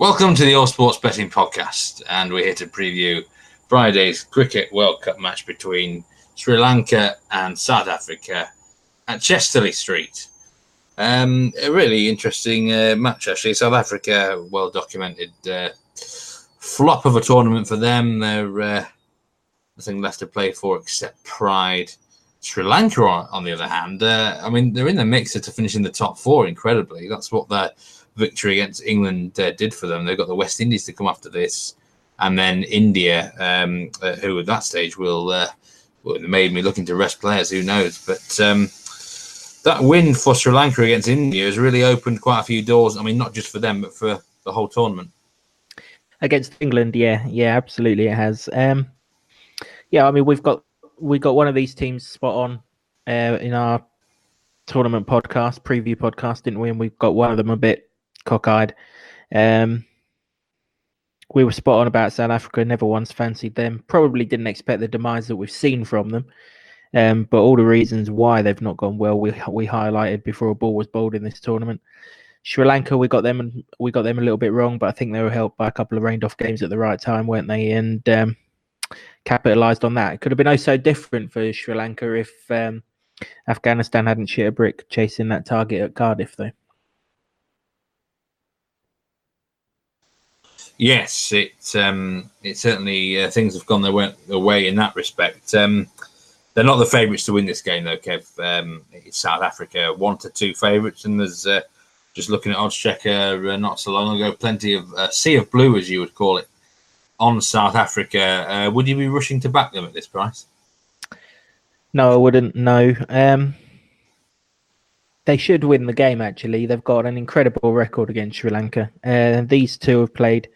Welcome to the All Sports Betting Podcast, and we're here to preview Friday's Cricket World Cup match between Sri Lanka and South Africa at Chesterley Street. A really interesting match, actually. South Africa, well-documented flop of a tournament for them. They're nothing left to play for except pride. Sri Lanka, on the other hand, they're in the mixer to finish in the top four, incredibly. That's what their victory against England did for them. They've got the West Indies to come after this, and then India, who at that stage will made me looking to rest players, who knows. But that win for Sri Lanka against India has really opened quite a few doors. I mean, not just for them, but for the whole tournament. Against England, yeah, absolutely it has. We've got one of these teams spot on in our tournament podcast, preview podcast, didn't we? And we've got one of them a bit cockeyed. We were spot on about South Africa. Never once fancied them. Probably didn't expect the demise that we've seen from them. But all the reasons why they've not gone well, we highlighted before a ball was bowled in this tournament. Sri Lanka, we got them a little bit wrong, but I think they were helped by a couple of rained-off games at the right time, weren't they? And capitalised on that. It could have been so different for Sri Lanka if Afghanistan hadn't shit a brick chasing that target at Cardiff, though. Yes, it certainly things have gone their way in that respect. They're not the favourites to win this game, though, Kev. It's South Africa 1-2 favourites, and there's just looking at Oddschecker not so long ago, plenty of sea of blue, as you would call it, on South Africa. Would you be rushing to back them at this price? No, I wouldn't. No. They should win the game, actually. They've got an incredible record against Sri Lanka. These two have played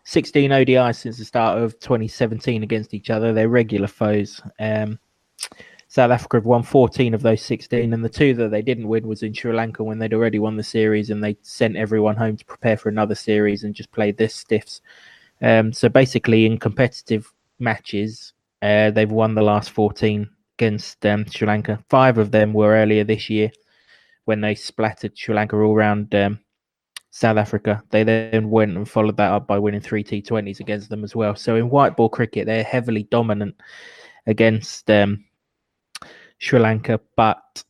16 ODIs since the start of 2017 against each other. They're regular foes. South Africa have won 14 of those 16, and the two that they didn't win was in Sri Lanka when they'd already won the series, and they sent everyone home to prepare for another series and just played this stiffs. So basically, in competitive matches, they've won the last 14 against Sri Lanka. 5 of them were earlier this year, when they splattered Sri Lanka all around South Africa. They then went and followed that up by winning 3 T20s against them as well. So in white ball cricket, they're heavily dominant against Sri Lanka, but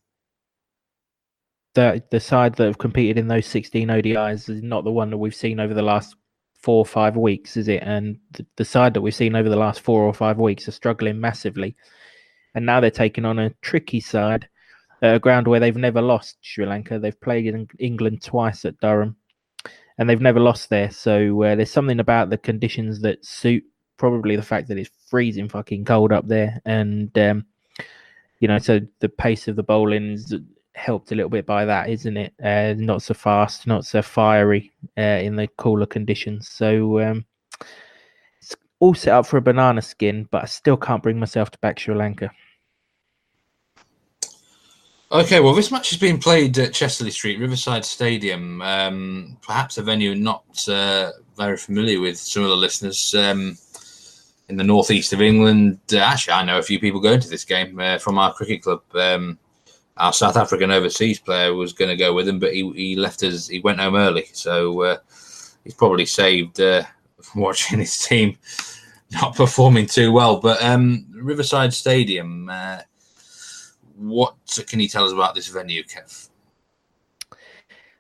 the side that have competed in those 16 ODIs is not the one that we've seen over the last 4 or 5 weeks, is it? And the side that we've seen over the last 4 or 5 weeks are struggling massively. And now they're taking on a tricky side, a ground where they've never lost, Sri Lanka. They've played in England twice at Durham, and they've never lost there. So there's something about the conditions that suit, probably the fact that it's freezing fucking cold up there. And, so the pace of the bowling is helped a little bit by that, isn't it? Not so fast, not so fiery in the cooler conditions. So it's all set up for a banana skin, but I still can't bring myself to back Sri Lanka. Okay, well, this match is being played at Chesterley Street, Riverside Stadium. Perhaps a venue not very familiar with some of the listeners in the northeast of England. Actually, I know a few people going to this game from our cricket club. Our South African overseas player was going to go with him, but he left us. He went home early, so he's probably saved watching his team not performing too well. But Riverside Stadium. What can you tell us about this venue, Kev?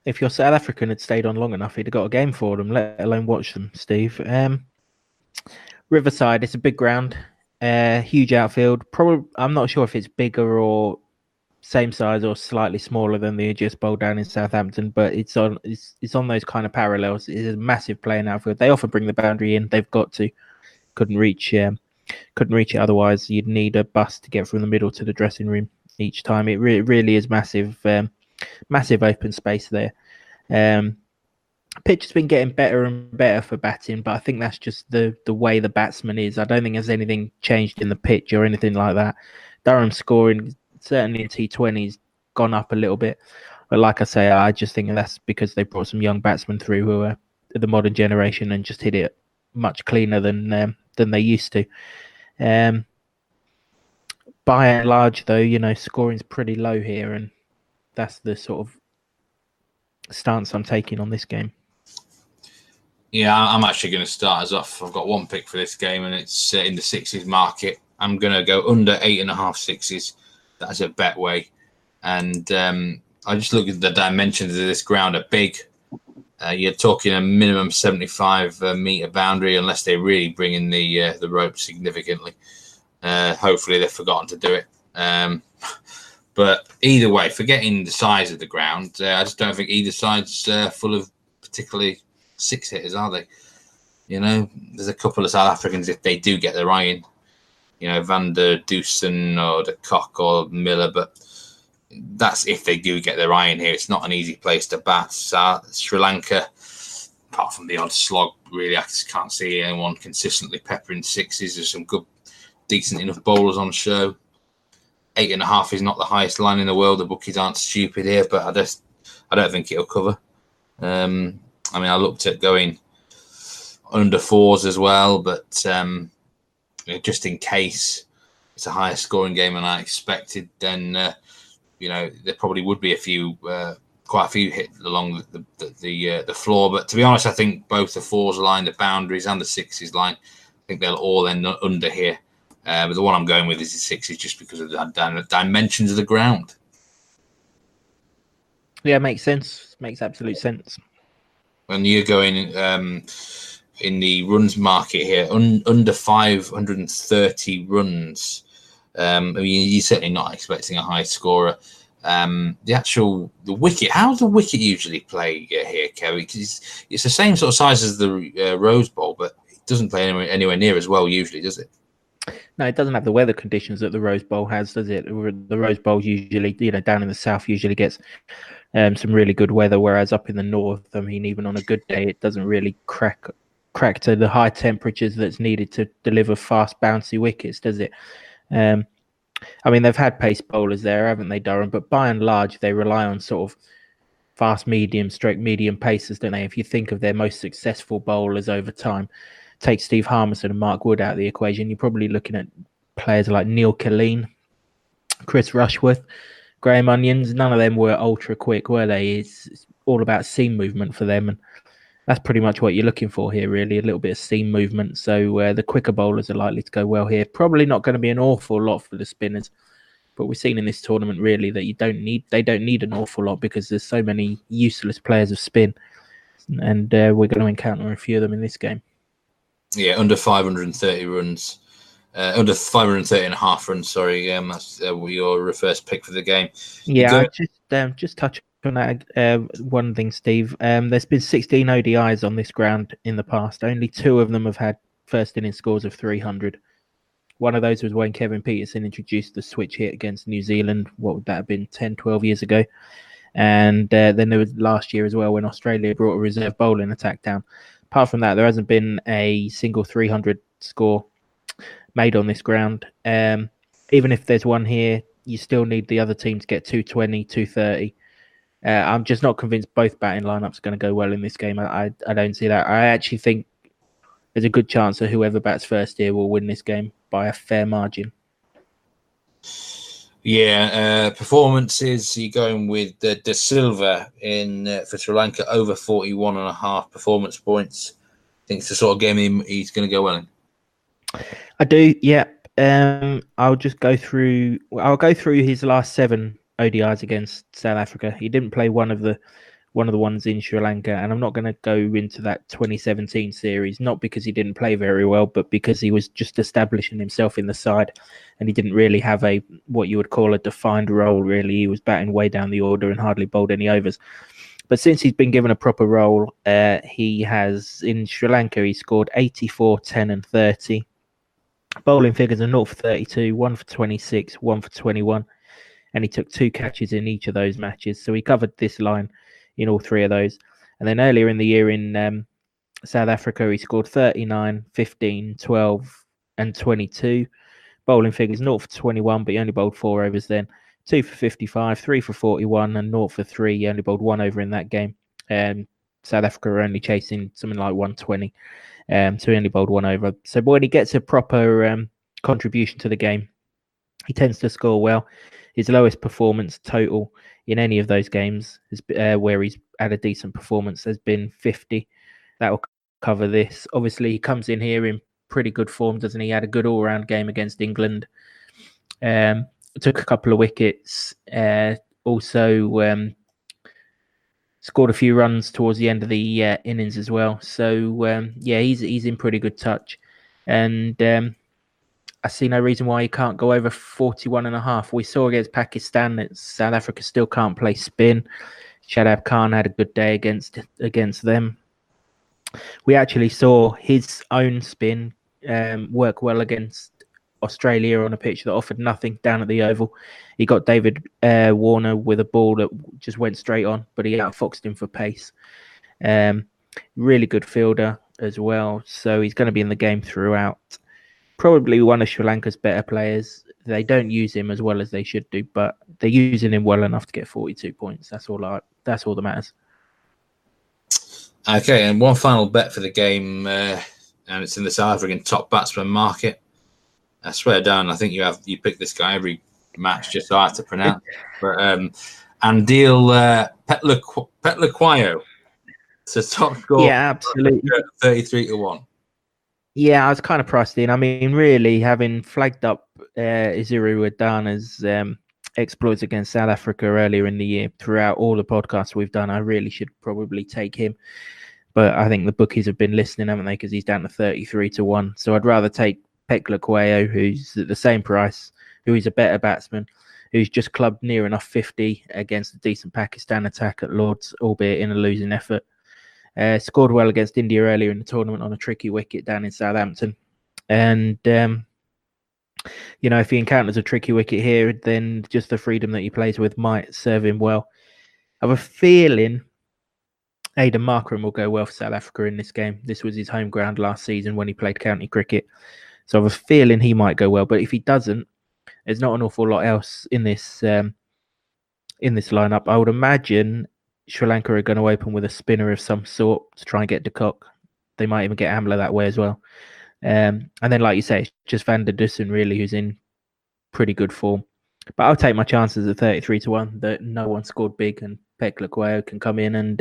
If your South African had stayed on long enough, he'd have got a game for them, let alone watch them, Steve. Riverside, it's a big ground, huge outfield. Probably, I'm not sure if it's bigger or same size or slightly smaller than the Aegis Bowl down in Southampton, but it's on those kind of parallels. It's a massive playing outfield. They often bring the boundary in. They've got to. Couldn't reach it otherwise. You'd need a bus to get from the middle to the dressing room each time. It really is massive, massive open space there. Pitch has been getting better and better for batting, but I think that's just the way the batsman is. I don't think there's anything changed in the pitch or anything like that. Durham's scoring, certainly in T20s, gone up a little bit. But like I say, I just think that's because they brought some young batsmen through who are the modern generation and just hit it much cleaner than they used to. By and large, though, scoring's pretty low here, and that's the sort of stance I'm taking on this game. Yeah, I'm actually going to start us off. I've got one pick for this game, and it's in the sixes market. I'm going to go under 8.5 sixes. That's a bet way. And I just look at the dimensions of this ground are big. You're talking a minimum 75 meter boundary, unless they really bring in the rope significantly. Hopefully, they've forgotten to do it. But either way, forgetting the size of the ground, I just don't think either side's full of particularly six hitters, are they? You know, there's a couple of South Africans, if they do get their eye in, you know, Van der Dusen or De Kock or Miller, but that's if they do get their eye in here. It's not an easy place to bat. Sri Lanka, apart from the odd slog, really, I just can't see anyone consistently peppering sixes. There's some good, decent enough bowlers on show. 8.5 is not the highest line in the world. The bookies aren't stupid here, but I don't think it'll cover. I mean, I looked at going under fours as well, but just in case it's a higher scoring game than I expected, then there probably would be quite a few hit along the floor. But to be honest, I think both the fours line, the boundaries, and the sixes line, I think they'll all end under here. But the one I'm going with is the sixes, just because of the dimensions of the ground. Yeah, makes sense. Makes absolute sense. When you're going in the runs market here, under 530 runs, I mean, you're certainly not expecting a high scorer. The wicket, how's the wicket usually play here, Kerry? Because it's the same sort of size as the Rose Bowl, but it doesn't play anywhere near as well usually, does it? No, it doesn't have the weather conditions that the Rose Bowl has, does it? The Rose Bowl usually, down in the south, usually gets some really good weather, whereas up in the north, I mean, even on a good day, it doesn't really crack to the high temperatures that's needed to deliver fast, bouncy wickets, does it? I mean, they've had pace bowlers there, haven't they, Durham? But by and large, they rely on sort of fast, medium pacers, don't they? If you think of their most successful bowlers over time, take Steve Harmison and Mark Wood out of the equation, you're probably looking at players like Neil Killeen, Chris Rushworth, Graham Onions. None of them were ultra quick, were they? It's all about seam movement for them, and that's pretty much what you're looking for here, really, a little bit of seam movement. So the quicker bowlers are likely to go well here. Probably not going to be an awful lot for the spinners, but we've seen in this tournament really that they don't need an awful lot, because there's so many useless players of spin, and we're going to encounter a few of them in this game. Yeah, under 530 runs. Under 530.5 runs, sorry. That's your first pick for the game. Yeah, just touch on that one thing, Steve. There's been 16 ODIs on this ground in the past. Only 2 of them have had first inning scores of 300. One of those was when Kevin Peterson introduced the switch hit against New Zealand. What would that have been, 10, 12 years ago? And then there was last year as well when Australia brought a reserve bowling attack down. Apart from that, there hasn't been a single 300 score made on this ground. Even if there's one here, you still need the other team to get 220, 230. I'm just not convinced both batting lineups are going to go well in this game. I don't see that. I actually think there's a good chance that whoever bats first here will win this game by a fair margin. Yeah, performances, you're going with De Silva for Sri Lanka, over 41.5 performance points. I think it's the sort of game he's going to go well in. I do, yeah. I'll go through his last 7 ODIs against South Africa. He didn't play one of the ones in Sri Lanka, and I'm not going to go into that 2017 series, not because he didn't play very well, but because he was just establishing himself in the side, and he didn't really have what you would call a defined role, really. He was batting way down the order and hardly bowled any overs. But since he's been given a proper role, he has, in Sri Lanka, he scored 84, 10 and 30. Bowling figures are 0 for 32, 1 for 26, 1 for 21, and he took 2 catches in each of those matches. So he covered this line in all 3 of those. And then earlier in the year in South Africa, he scored 39, 15, 12 and 22. Bowling figures 0 for 21, but he only bowled 4 overs then. 2 for 55, 3 for 41 and 0 for 3. He only bowled 1 over in that game. South Africa are only chasing something like 120. So he only bowled 1 over. So when he gets a proper contribution to the game, he tends to score well. His lowest performance total in any of those games where he's had a decent performance has been 50. That will cover this. Obviously, he comes in here in pretty good form, doesn't he? He had a good all-round game against England. Took a couple of wickets. Also scored a few runs towards the end of the innings as well. So yeah, he's in pretty good touch, and I see no reason why he can't go over 41.5. We saw against Pakistan that South Africa still can't play spin. Shadab Khan had a good day against them. We actually saw his own spin work well against Australia on a pitch that offered nothing down at the Oval. He got David Warner with a ball that just went straight on, but he outfoxed him for pace. Really good fielder as well, so he's going to be in the game throughout. Probably one of Sri Lanka's better players. They don't use him as well as they should do, but they're using him well enough to get 42 points. That's all that matters. Okay, and one final bet for the game, and it's in the South African top batsman market. I swear down, I think you pick this guy every match just so I have to pronounce. But Andil Petlakwayo. It's a top score. Yeah, absolutely. 33-1. Yeah, I was kind of priced in. I mean, really, having flagged up Isiru Adana's exploits against South Africa earlier in the year, throughout all the podcasts we've done, I really should probably take him. But I think the bookies have been listening, haven't they? Because he's down to 33-1. So I'd rather take Petlakwayo, who's at the same price, who is a better batsman, who's just clubbed near enough 50 against a decent Pakistan attack at Lords, albeit in a losing effort. Scored well against India earlier in the tournament on a tricky wicket down in Southampton. And, if he encounters a tricky wicket here, then just the freedom that he plays with might serve him well. I have a feeling Aidan Markram will go well for South Africa in this game. This was his home ground last season when he played county cricket. So I have a feeling he might go well. But if he doesn't, there's not an awful lot else in this lineup. I would imagine Sri Lanka are going to open with a spinner of some sort to try and get de Kock. They might even get Amla that way as well. And then, like you say, it's just Van der Dussen, really, who's in pretty good form. But I'll take my chances at 33-1 that no one scored big and Petlakwayo can come in and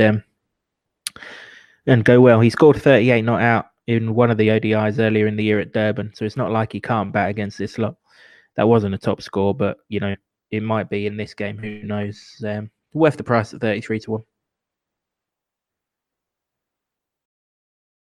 go well. He scored 38 not out in one of the ODIs earlier in the year at Durban, so it's not like he can't bat against this lot. That wasn't a top score, but, it might be in this game. Who knows? Worth the price at 33-1.